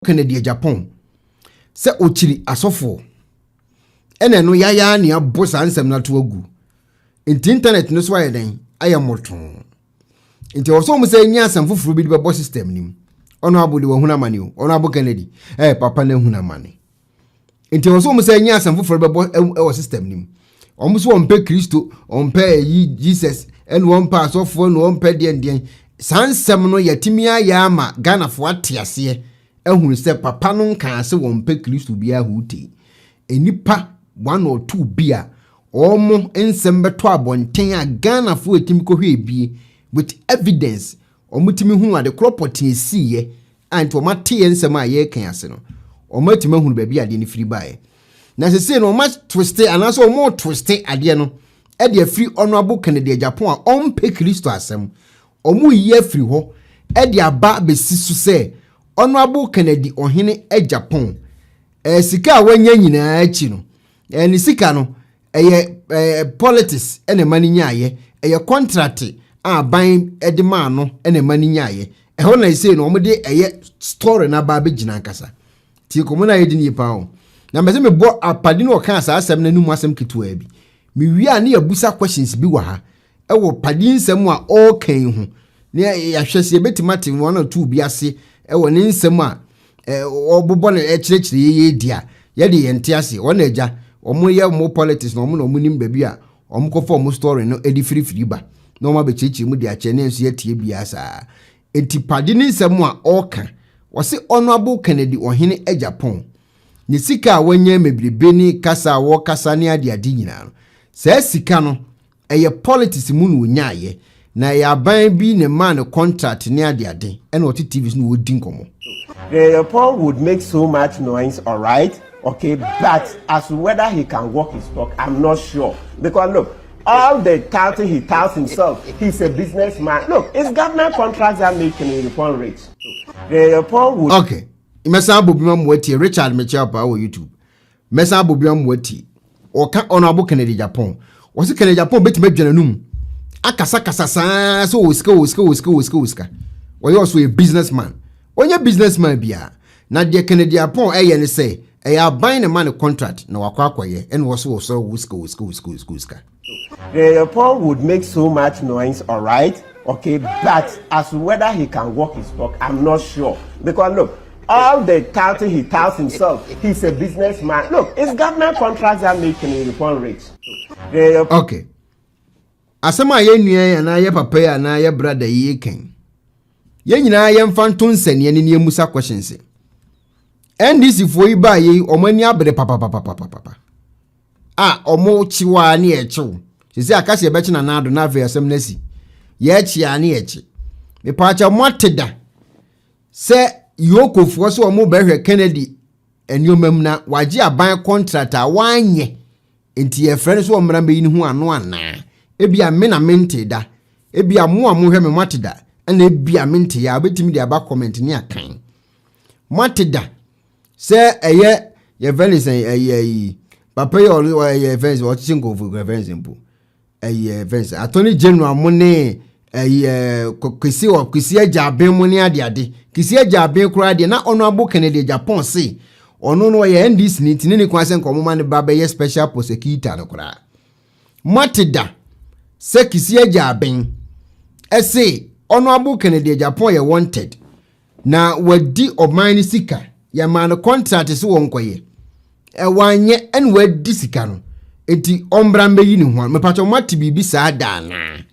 Canada Japan se ochiri asofo ene no yaya ne abo sansem na to agu internet no so ayeden ayamoton nti wo so mo se nya asem foforo bi bebo system nim ono abode wo huna mane o ono abo Canada papa na huna mane nti wo so mo se nya asem foforo bebo e system nim omo so ompe Kristo ompe Jesus en won pa asofo no ompe den sansem no yatimi ayama Ghana fo atiase ehunu se papa no nkan se won pe Kristo bia huti enipa 1 or 2 bia omo ensem beto abonten a Ghana fo etimi ko hwe bie with evidence omutimi hunu ade property esiye anti o mate ensem a ye kan ase no omatimi hunu ba bia de ni free bae na se no ma twiste anaso o mo twiste ade no e de free honorable Canada Japan a on pe Kristo asem omu ye free ho e de aba besisu se Honorable Kennedy ohene e Japan sika wanya nyina achi no ni sika no politics ene mani nyaaye contract a ban edema no ene mani nyaaye ho na ise no omde story na ba begina nkasa ti ko mona yedi ni pa o na mbese me bo apade no ka asa asem na numu asem ketua bi me wi a ne yabusa questions bi wa ha wo pade nsem a all kan hu ne ya hwese betimate 1 or 2 bi ase ewo ne nsem a obobo na ekirechire ye dia ye de yente ase wona eja omo ye mo politics no mo nim baby a omo ko form story no edi free ba no ma be chichi mu dia che ne nso ye tie bia sa entipade ne nsem a oka wose honorable Kennedy ohene e Japan ne sika wanya mebrebe ni kasa wo kasa ne ade nyina no se sika no politics mu no nyaaye na ya ban bi ne man contract ne ade and what TVs no would dinkomo. The Paul would make so much noise, all right? Okay, but as to whether he can walk his talk, I'm not sure. Because look, all the touting he touts himself, he's a businessman. Look, it's government contracts that make him Paul rich. The Paul would... Okay. Mesa Bobima Mweti, Richard Mechapa on YouTube. Mesa Bobima Mweti, or Honorable Canada Japan. Was it Canada Japan bet me janum? Akasa so uska. Or you also a businessman. When you businessman bia, na de Canada Japan ne say, are buying a man contract na wakwaye and was also uska. The Paul would make so much noise, all right? Okay, but as to whether he can walk his talk, I'm not sure. Because look, all the touting he touts himself, he's a businessman. Look, it's government contracts that make him rich. Okay. Asema ye nua na ye papa ya na ye brother ye ken ye nyina ye mfanto nsane ne musa questions NDC fo yi ba ye omani abre papa omo chiwa ne ye chiw sisi akase ye bechi na ado na afa asem nasi ye chi ya ne ye chi me pa cha moteda se yokofo so omo behwe Kennedy eniomam na waje aban contract a wanye enti ye frɛ so omra mbeyi ne hu ano ana ebia me na mente da ebia mo hwe me mateda na ebia mente ya betimi de aba comment ni akan mateda se ye Venice papa ye Venice o chingo fu Venice mpo Venice attorney general mo ne kwesi ajaben mo ne ade kwesi ajaben kura de na honorable Canada Japan say ono no ye NDC ni tinini kwasen komoma ne baba ye special prosecutor no kura mateda se kisi ajaben ese honorable Canada Japan ye wanted na wadi oman sika ya man contract se wonkoye wanye en wadi sika no enti ombrambe yi ni ho me pacho mati bibi sa da na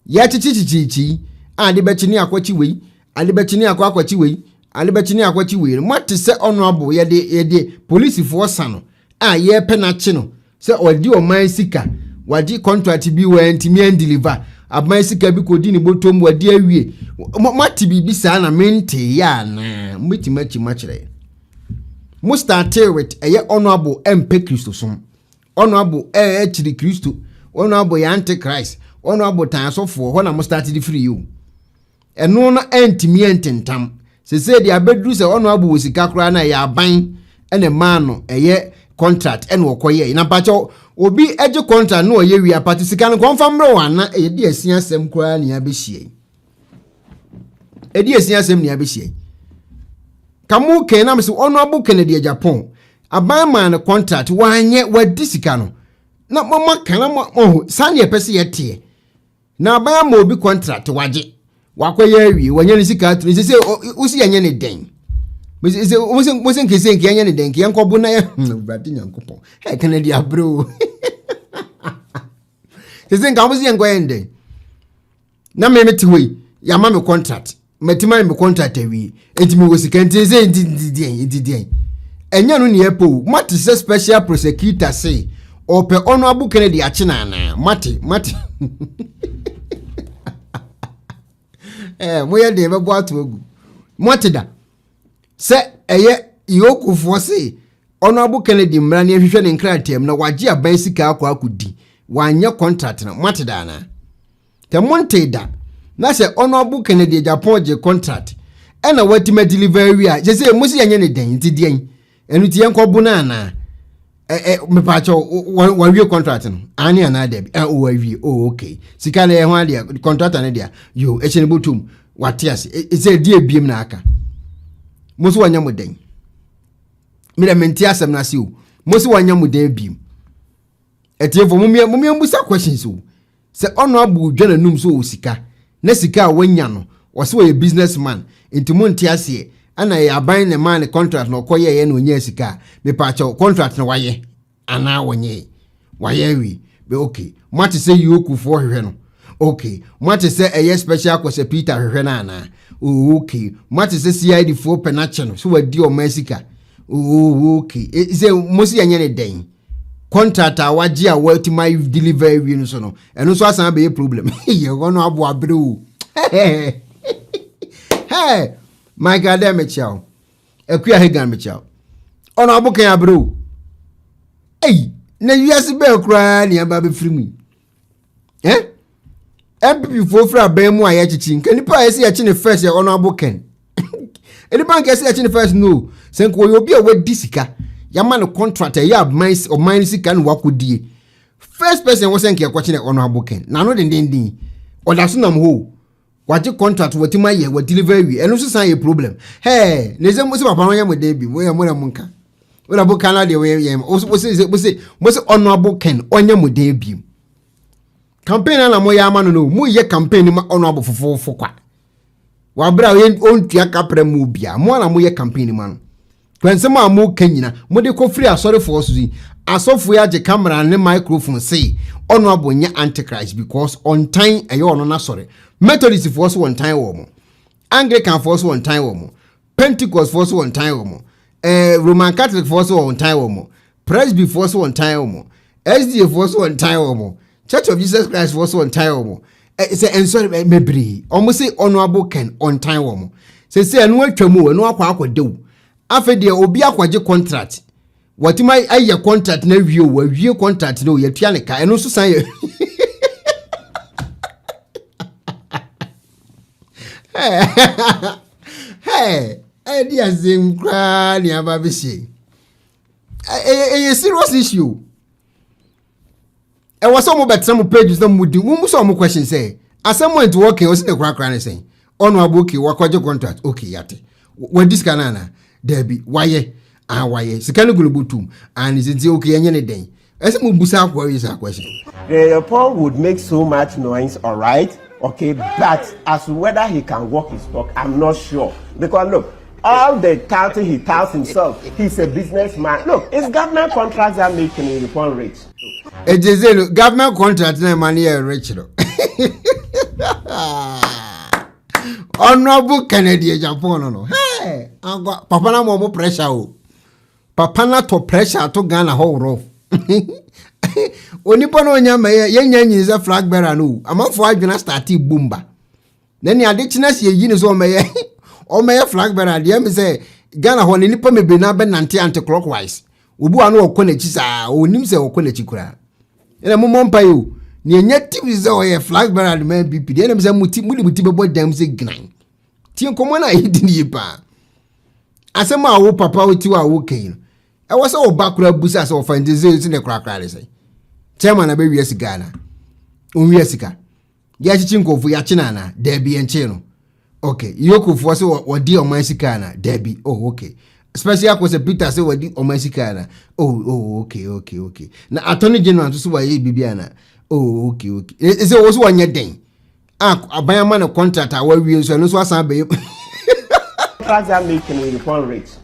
ya chichichichi ade bechini akwachi wei ade bechini akwachi wei ade bechini akwachi wei mati se honorable ye de police force no ye penachi no se wadi oman sika wadi contract bi wa ntimi an deliver aban sika bi kodi ni botom wadi awie mati bibi sa na mente ya na metimachi machire mu start with honorable MP Kristo som honorable chiri Kristo honorable ya antichrist honorable tansofo ho na mu start di free you eno na ntimi ententam se dia bedru se honorable sika kra na ya aban ene man no contract ene okoye na pacho obi eje contract no ye wi apati sika no konfamre wana di asia asem kra ne abehie edi asia asem ne abehie kamu ken na me so Honorable Kennedy Japan aban man contract wanye wadi sika no na mama kana mo sane ye pese ye tie na aban ma obi contract waje wakoye awie wanye ne sika atru se usi yanye ne den se musen kese nke yanye ne den ke yankobu na ye brati nyankopon he Kennedy abro se nka musi yankoye den na me meti hoi ya ma me contract metima me contract awie entimi wo sika ntese ndidien enya no ne epo mate se special prosecutor say ope Honorable Kennedy achina na mate moye de be bo ato agu mate da se eye yokufo say Honorable Kennedy mra ne hwehwe ne nkratem na waje aban sika akwa akudi wanye contract na mate da na te monte da na se Honorable Kennedy Japan je contract ena watima delivery a je say musi yanye ne den ntidien enu tie nkobu na na me pa cho wawie contract no ani ana debi o wawie okay sika na ye ho ade contract na dia yo echene botum watias e say die biem na aka musi wanya moden me da menti asem na si o musi wanya moden biem etiefo mumia musa questions o se Honorable dwana num so sika na sika wanya no wose we businessman ntimo ntiase ana ya aban ne man contract no koye ye no nya sika me pa cho contract no waye ana wonye waye wi be okay mwati se yokufo hwehwe no okay mwati se eye special kwese Peter hwehwe na ana okay mwati se CID fo penache no so wadi o masika okay se mosi anya ne den contract a waje a wati my delivery wi no so no eno so asan be problem ye wono abo abre o hey my God, damn it, chow. A queer hegan me chow. On our book, bro. Hey, now you have to be crying about free me. Eh? Every before for a bemo, I chin. Can you buy a see a chin first on our book? Any bank I see a chin first, no. Sank will be a wet disica. Yaman contractor, ya mice or minus can walk with thee. First person was saying, watching it on our book. Now, not in the or that's no ho. What you contract what my year what delivery and also say a problem. Hey, there's a most of a with Debbie, where I'm monka. What about Canada way also was Honorable Ken on your debut. Campaign and a moya man no more ye campaign honorable for quack. While Brown own Tia Capra Mubia, more and more campaign man. When some are more Kenya, more they call free a sorry for Susie. As of we had the camera and the microphone say, Honorable Nya Antichrist because on time a you're not sorry. Methodist force one time or Anglican force one time or Pentecost force one time or Roman Catholic force one time or Presby force one time or SDA force one time or Church of Jesus Christ force one time or it's a sorry maybe almost say Honorable Ken on time or say and what to move no aqua do. After the Obia quaje contract. What my aye contract na view we view contract no ye tianika and also say hey, dear Zim Granny Ababisi. A serious issue. I was some but some pages them would do some questions say. As someone to work was in the crack and saying, Honorable Ki, what your contract? Okay, yate. What this canana? Debbie, why? Ah, why? Sikano Gulubutum, and is it okay any day? As a Mubusa, where is our question? The Paul would make so much noise, all right? Okay, but as to whether he can walk his talk, I'm not sure. Because look, all the touting he touts himself, he's a businessman. Look, it's government contracts that make him upon rich. It is a government contract, no money, rich. Honorable Kennedy Japan, no. Hey, I got Papa na more pressure. Papa na to pressure to Ghana whole rough. Onipono nyama yenyanyi is a flag bearer no. Amafo adwena start boomba. Then ya de china se yi ne so o meye flag bearer de am say Ghana ho ne nipa mebe na be nante anti-clockwise. Obu anu okonachi sa onim se okonachi kura. Ena momompa yo. Ni enya tibi se o ye flag bearer de man BP. De na say muti bebo dam se gnan. Ti nkomo na yi di ni pa. Asema awo papa oti wa wo kan. E wo se o bakura busa se o find ze ne krakra say. Chairman na be wiase Ghana. On wiasika. Ya chichi nkofu ya china na de bi enche no. Okay, yoku for so wadi omansika na Debbie. Oh, okay. Especially akose Peter say wadi omansika na. Oh, okay. Na Attorney General to so wa ye bibia. Oh, okay. Is it also one year den? Abayama na contract awa wi so no so asan be. Contracts are making a report rate.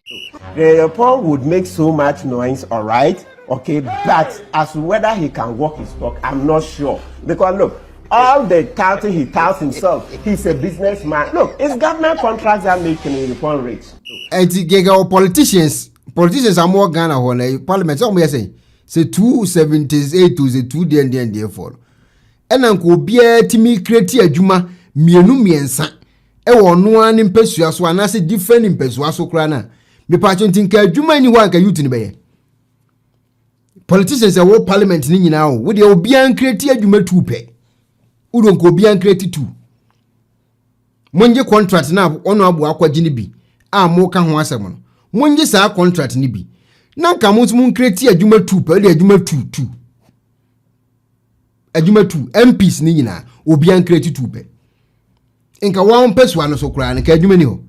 The report would make so much noise, all right? Okay, but as to whether he can walk his talk, I'm not sure. Because look, all the touting he touts himself, he's a businessman. Look, it's government contracts are making a report rate. And the politicians are more Ghana on parliament. So we say 278 to the 2 and fall. And uncle Bia Timmy create a juma mienu miensa. Ewo no an impesua so anase different impesua so krana. Me patcho tinka juma ni wa ka youth ni be. Politicians are wo parliament ni nyina o. Wo de obi an create a juma 2 pe. Udon ko obi an create 2. Monje contract na ono abu akwaji ni bi. A mo ka ho asem no. Monje sa contract ni bi. Na nka mo tun create a juma 2 pe, de juma 2. Ajuma 2 MPs ni nyina obi an create 2 pe. Inka one person no so kura na ka adwuma ni ho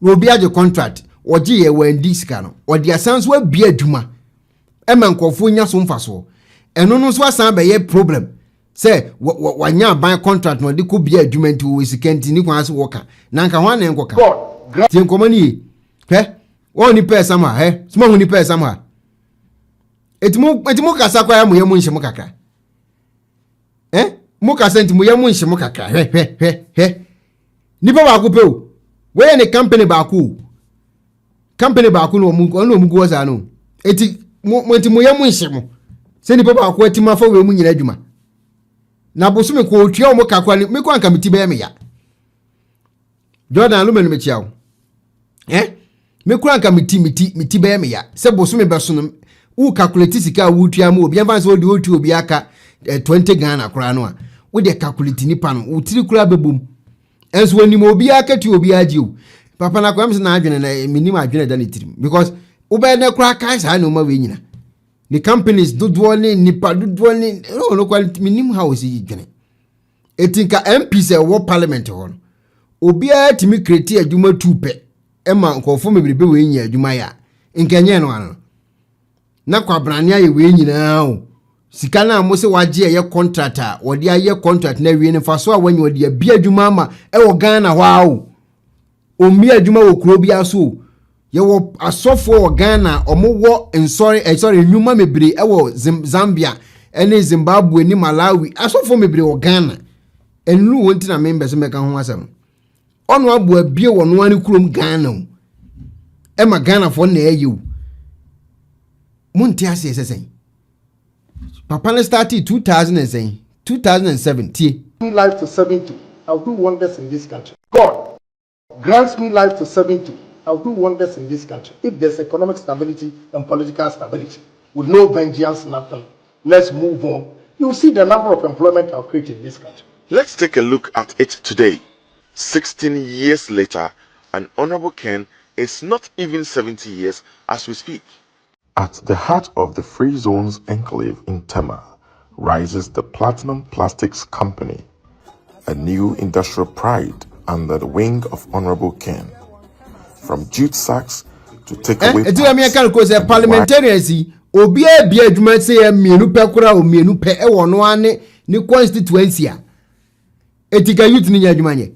no obi age contract oje ye wandi sika no odi asan so abia adwuma e man kofo nya so mfaso eno no so asan be ye problem say wanya ban contract no de ko bia adwuma nti wo sika nti ni kwan so woka na nka hwan na enkoka tie nkomani he won ni pesa ma he suma hu ni pesa ma etimo kasa kwa ya mo yemu nhye mo kakra muka senti mu yamu nhye mu kakra he nipa ba ko pe o we ne company ba ko no mu go za no eti mu yamu nhye mu se nipa ba ko eti ma fa we mu nyina adwuma na bosu me ko otwa o mu kakra ni me ko anka meti be me ya Jordan lo me no me chia o me ko anka meti be me ya se bosu me be so no u calculate sika wu tua mu obi anfa so de otu obi aka 20 Ghana kura no a wo de calculate nipa no wo tiri kura bebum enso wani mo obi aka tu obi aji o papa na kwam se na adwene na minim adwene da ne tirim because wo be na kura kai sa no ma we nyina the companies dodo ni nipa dodo ni no quality minim house yi dwene etinka MPs e wo parliament ho no obi a timi create adwuma 2 pe e ma nkofo mebrebe we nya adwuma ya nkenye no ano na kwa brania ye we nyina o sika na mo se waje ye contractor wodi aye contract na wie ne faso a wanyi wodi abia adwuma ma e wo Ghana hwa o omi adwuma wo kuro bia so ye wo asofo wo Ghana omo wo sorry nyuma mebre e wo Zambia ene Zimbabwe ni Malawi asofo mebre wo Ghana enu wonti na members meka ho asem ono abu abie wo no ani kurom Ghana o e ma Ghana fo na aye o munti ase sesen Papa na started 2007. Life to 70, I'll do wonders in this country. God grants me life to 70, I'll do wonders in this country. If there's economic stability and political stability, with no vengeance, nothing, let's move on. You'll see the number of employment I'll create in this country. Let's take a look at it today. 16 years later, an Honorable Ken is not even 70 years as we speak. At the heart of the Free Zones enclave in Tema rises the Platinum Plastics Company, a new industrial pride under the wing of Honorable Ken. From jute sacks to takeaway parliamentarians obi abia adwuma se mienu pe kura o mienu pe e wono ane ni constituency a etika youth ni adwuma nye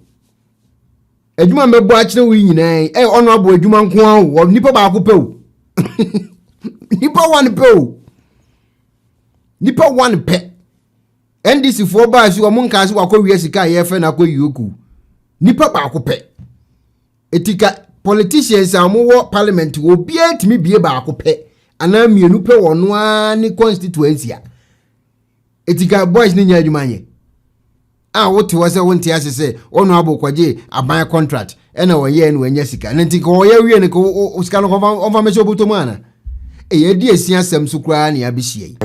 adwuma mebo a kire wi nyina ono abo adwuma nko a wo nipa ba ko pe o nipa one pe NDC for ba si o mun ka si wakọ wi sika ye fe na akọ yoku nipa ba ko pe etika politicians amowo parliament obi atimi bie ba ko pe ana mienu pe wono a ni constituency a etika boys ni nya adwuma nye a wote wase wonte asese ono abokwaje aban contract ena wo ye no anya sika nti ko ye wie ne ko sika no onfa me so botomu ana a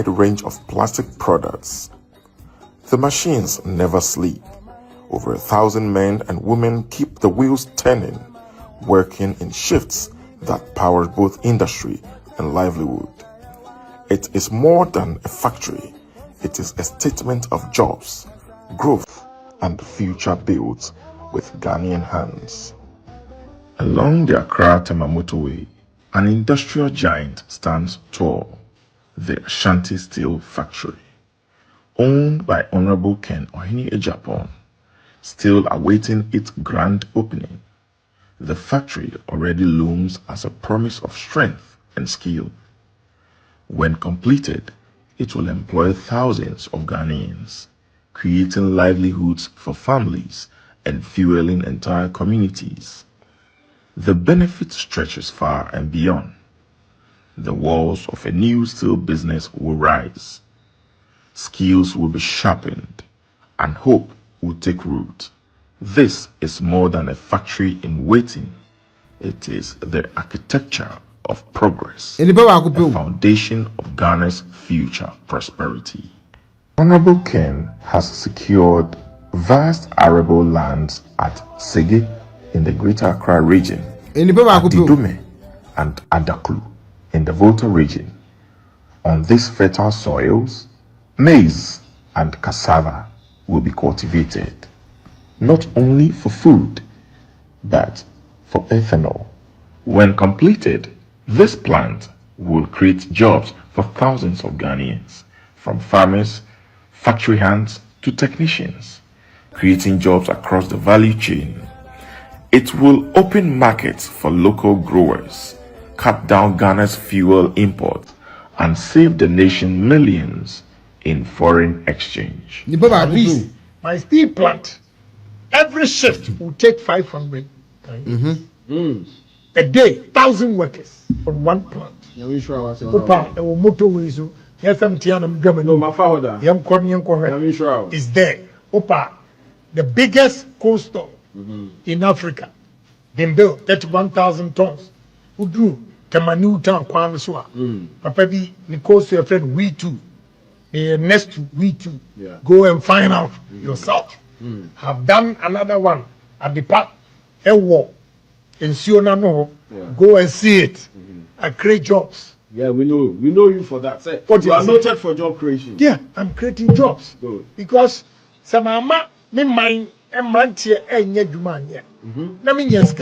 range of plastic products. The machines never sleep. Over 1,000 men and women keep the wheels turning, working in shifts that power both industry and livelihood. It is more than a factory. It is a statement of jobs, growth, and future builds with Ghanaian hands. Along the Accra-Tema motorway, an industrial giant stands tall, the Ashanti Steel Factory. Owned by Honorable Ken Ohene Ejapon, still awaiting its grand opening, the factory already looms as a promise of strength and skill. When completed, it will employ thousands of Ghanaians, creating livelihoods for families and fueling entire communities. The benefit stretches far and beyond. The walls of a new steel business will rise. Skills will be sharpened, and hope will take root. This is more than a factory in waiting. It is the architecture of progress, a foundation of Ghana's future prosperity. Honorable Ken has secured vast arable lands at Sege in the Greater Accra region, at Didome and Adaklu in the Volta region. On these fertile soils, maize and cassava will be cultivated, not only for food, but for ethanol. When completed, this plant will create jobs for thousands of Ghanaians, from farmers, factory hands to technicians, creating jobs across the value chain. It will open markets for local growers, cut down Ghana's fuel imports, and save the nation millions in foreign exchange. At least my steel plant, every shift will take 500 a day, 1,000 workers from one plant. Motorways, is there. Opa, the biggest coal store in Africa, been built 31,000 tons. Who do Tamanu Town Kwanswa? Papa be Nico's your friend, we too. Next to we too. Go and find out yourself. Have done another one at the park, a war in Sionano. Go and see it. I create jobs. Yeah, we know you for that. But you are noted for job creation. Yeah, I'm creating jobs. Good. Because some mama me mind and man here and yet you man here. Let me just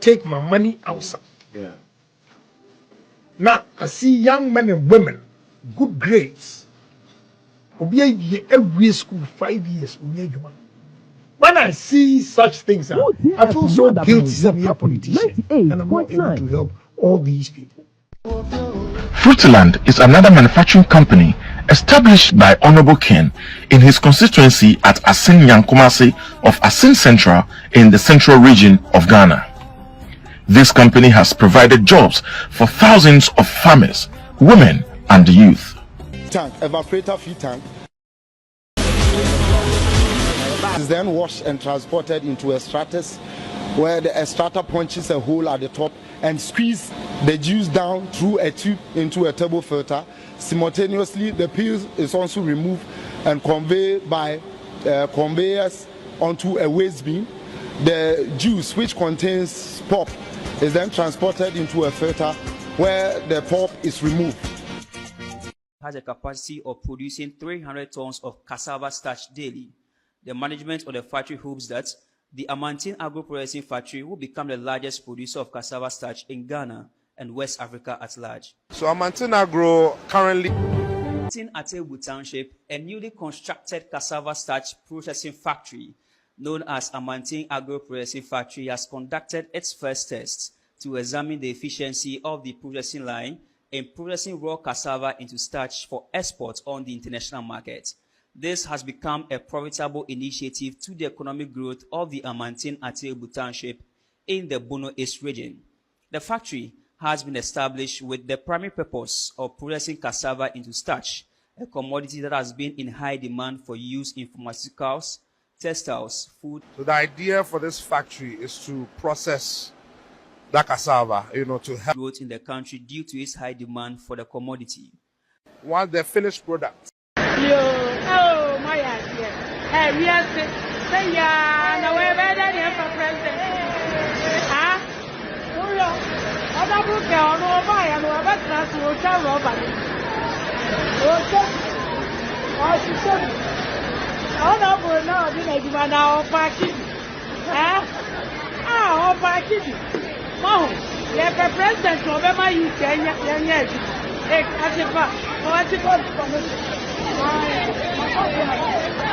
take my money outside. Yeah. Now I see young men and women, good grades. Every school 5 years. When I see such things, I feel so guilty as a politician, and I'm not able to help all these people. Fruitiland is another manufacturing company established by Honorable Ken in his constituency at Asin Yankumasi of Asin Central in the central region of Ghana. This company has provided jobs for thousands of farmers, women, and youth. Tank, evaporator feed tank, is then washed and transported into a stratus, where the extractor punches a hole at the top and squeeze the juice down through a tube into a turbo filter. Simultaneously, the peel is also removed and conveyed by conveyors onto a waste bin. The juice, which contains pulp, is then transported into a filter where the pulp is removed. Has a capacity of producing 300 tons of cassava starch daily. The management of the factory hopes that the Amantin Agro-Processing Factory will become the largest producer of cassava starch in Ghana and West Africa at large. So Amantin Agro currently In Atebu Township, a newly constructed cassava starch processing factory known as Amantin Agro-Processing Factory has conducted its first tests to examine the efficiency of the processing line in processing raw cassava into starch for export on the international market. This has become a profitable initiative to the economic growth of the Amantin Atebu Township in the Bono East region. The factory has been established with the primary purpose of processing cassava into starch, a commodity that has been in high demand for use in pharmaceuticals, textiles, food. So the idea for this factory is to process that cassava, to help growth in the country due to its high demand for the commodity. Once the finished product. My idea. Hey, we are say yeah, now we're ready for president. Other book on over and over to travel over. Now, now, parking. Kidi. Oh, the president of Obama you say yes. Asipa. Oh, Asipa.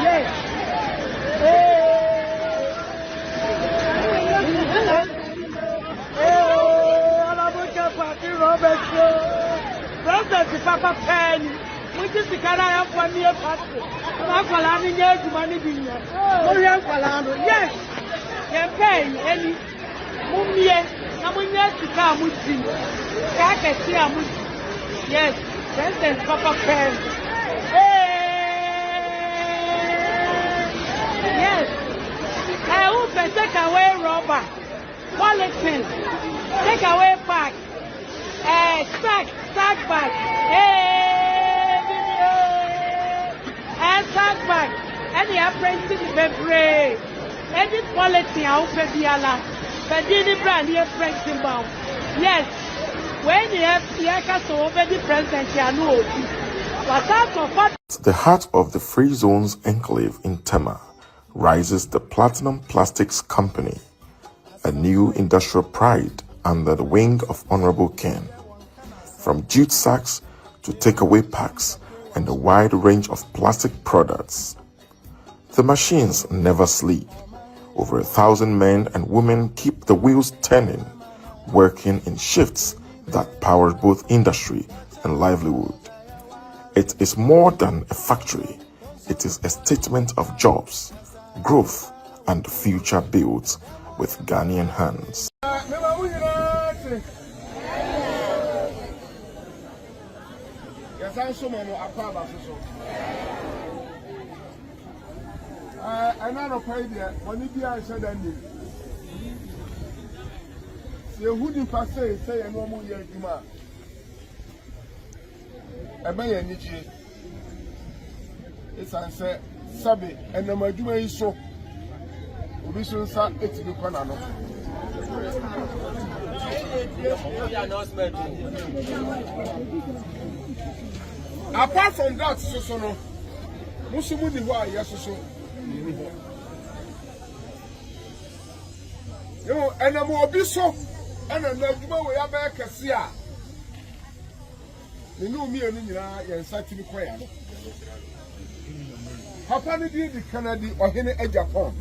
Yes. President Papa Penny. Which is the Canada for me a party. Makalani, yes, money being here. Yes. You're paying any. Bawumia, Namunya to come with you. Yes, President Papa Pen. Yes, I hope take away rubber, polythene, take away pack, sack bag, sack bag, any apprentice bebre, any polythene, I hope be allowed. Yes, when you have the over the president, the heart of the Free Zones Enclave in Tema rises the Platinum Plastics Company, a new industrial pride under the wing of Honorable Ken. From jute sacks to takeaway packs and a wide range of plastic products, the machines never sleep. Over 1,000 men and women keep the wheels turning, working in shifts that power both industry and livelihood. It is more than a factory. It is a statement of jobs, growth, and future built with Ghanaian hands. I know pay there. When you are said that you wouldn't pass say no more year Juma. A man Niji. It's answer Sabi and the Majuma is so. We soon start it to be Panano. Apart from that, so no. Musumudi wa yes so. Yo, and I'm obiso, and I'm not we are back a seer. You know me and you sat to the choir. Papa did the Canada or any edge upon.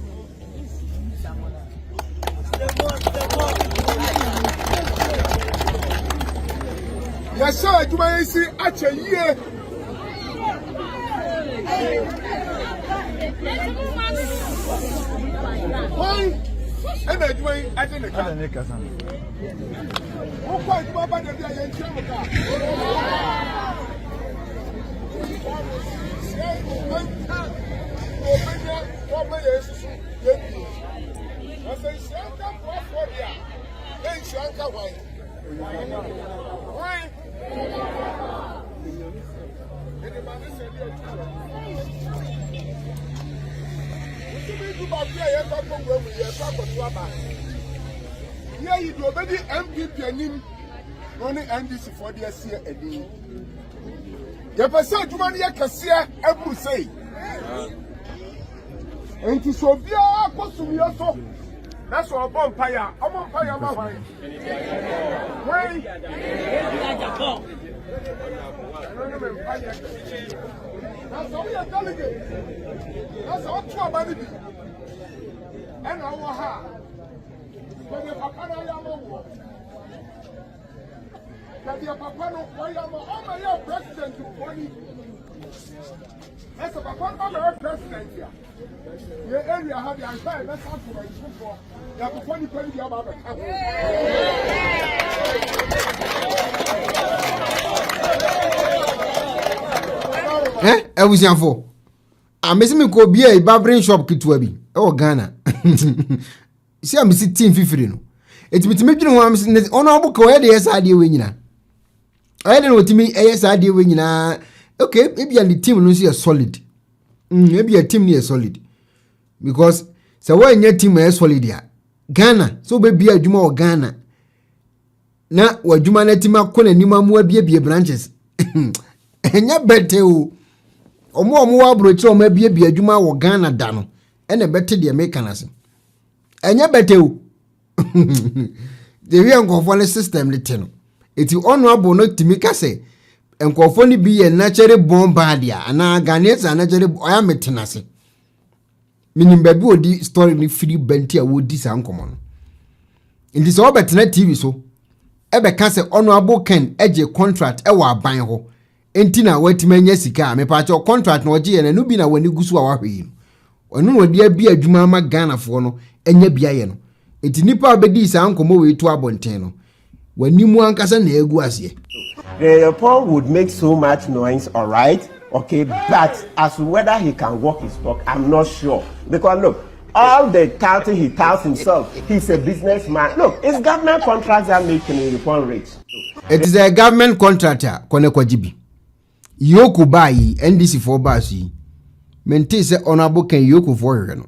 Yes, sir, you may see at a year. Why? And I do I didn't come. Oh, quite Baba, the yeah, you do already MPP and him running NDC for the year a day. The percent money I can see, I will say. And to so be a costume also. That's what I'm fire. I'm on fire, my wife. Why? That's all we are delegate. That's all two about it. And our heart. When the papa no yamo, that the papa no yamo, oh my president to body. That's a papa no president here. The area have the entire that's how to my football. You have to put the about I was young for. I'm missing me could be a barbering shop kitwabi. Oh, Ghana. See, I'm sitting 50. It's between one honorable coed, yes, idea winner. I don't know what to me, yes, idea winner. Okay, maybe the team will see a solid. Maybe a team near solid. Because so when your team is solid here, Ghana, so baby a Juma or Ghana. Now, what Juma let him up, calling him more baby branches. And ya better. Or more brochure maybe a Juma or Ghana dano, and a better the Americans. Enya betew. The way nkofo system le no. Eti honorable no timika say nkofo ni bi ye natural born bad ya ana Ghanaians natural oya metenase. Minim baby odi story ni free benti a wodi sa nkomo no. Indi so obetena TV so ebe ka se honorable Ken eje contract e wa aban ho. Enti na watimanya sika me pa cho contract na oje ye na no bi na wani gusu a wahwe. Onu no dia bi adwuma ma Ghana fo no enya bia ye no. Enti nipa obedi sa nkomo we tu abonten no. Wanimu ankasa na egu ase. The report would make so much noise, all right? Okay, but as to whether he can walk his talk, I'm not sure. Because look, all the touting he touts himself, he's a businessman. Look, it's government contracts that make him report rate. It is a government contractor, Kone Kwajibi. Yoku bayi, NDC for basi. Mente se honorable Ken yoku for reno.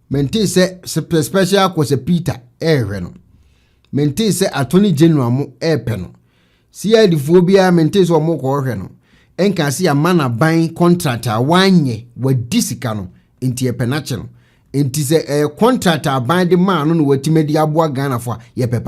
Mente se special kwa se Peter reno. Mente se attorney general mo peno. CID phobia mente so mo ko reno. Enka si amana ban contractor wanye wa disika no enti epenache no. Enti se contractor ban de man no watimedi aboa Ghana for ye pepa.